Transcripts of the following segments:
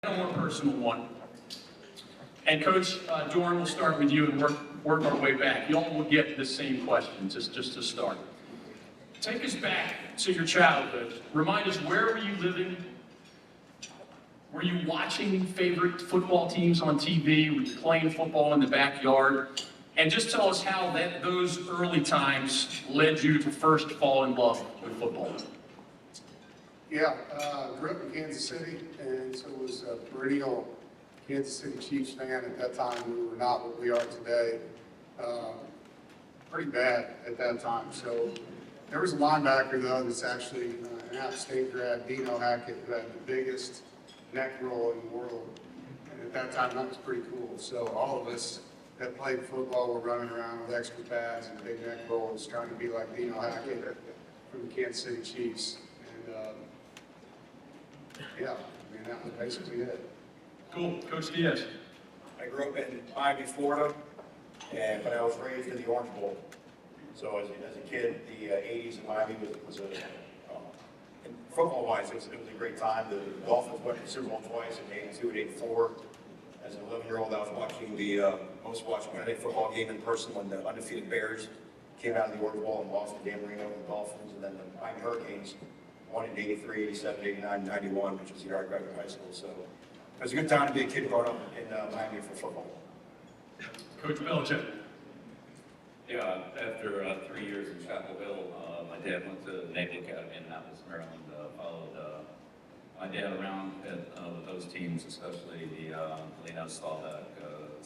A more personal one. And Coach Doeren, we'll start with you and work our way back. You all will get the same question, just to start. Take us back to your childhood. Remind us, where were you living? Were you watching favorite football teams on TV? Were you playing football in the backyard? And just tell us how those early times led you to first fall in love with football. Yeah, grew up in Kansas City, and so was a perennial Kansas City Chiefs fan. At that time, we were not what we are today. Pretty bad at that time. So there was a linebacker, though, that's actually an App State grad, Dino Hackett, who had the biggest neck roll in the world. And at that time, that was pretty cool. So all of us that played football were running around with extra pads and big neck rolls, trying to be like Dino Hackett from the Kansas City Chiefs. And yeah, I mean, that was basically it. Cool. Coach Diaz. I grew up in Miami, Florida, but I was raised in the Orange Bowl. So as a kid, the 80s in Miami was football-wise, it was a great time. The Dolphins went to the Super Bowl twice in '82 and '84. As an 11-year-old, I was watching the most watched Monday football game in person when the undefeated Bears came out of the Orange Bowl and lost to Dan Marino and the Dolphins, and then the Miami Hurricanes won in '83, '87, '89, '91, which was the year I graduated high school. So it was a good time to be a kid growing up in Miami for football. Coach Belichick. Yeah, after 3 years in Chapelville, my dad went to the Naval Academy in Annapolis, Maryland. Followed my dad around with those teams, especially the Lena Staubach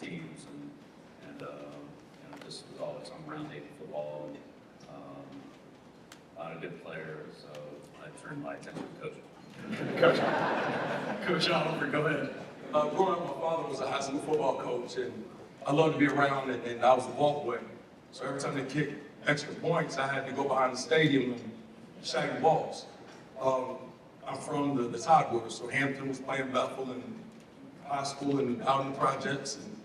teams, and just was always around Navy football. Not a good player, so I turned my attention to coaching. Coach Oliver, go ahead. Growing up, my father was a high school football coach, and I loved to be around, and I was a walkway. So every time they kicked extra points, I had to go behind the stadium and shag the balls. I'm from the Tidewater, so Hampton was playing Bethel in high school and out in the projects, and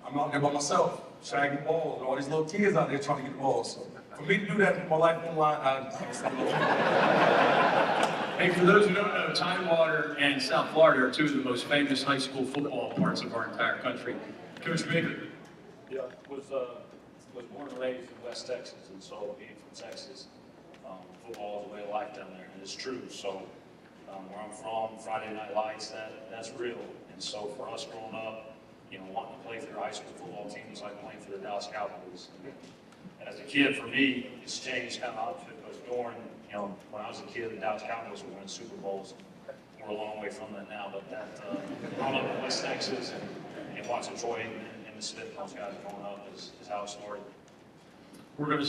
I'm out there by myself, shagging balls, and all these little kids out there trying to get the balls. So for me to do that with my life on the line, I was Hey, for those who don't know, Tidewater and South Florida are two of the most famous high school football parts of our entire country. Coach Baker. Yeah, was born and raised in West Texas, and so being from Texas, football is a way of life down there, and it's true. So where I'm from, Friday Night Lights, that's real. And so for us growing up, wanting to play for your high school football team was like playing for the Dallas Cowboys. And as a kid, for me, it's changed kind of opposite. Coach Doeren, when I was a kid, the Dallas Cowboys were winning Super Bowls. We're a long way from that now, but that growing up in West Texas and watching Trei and the Smith, those guys growing up is how it started. We're going to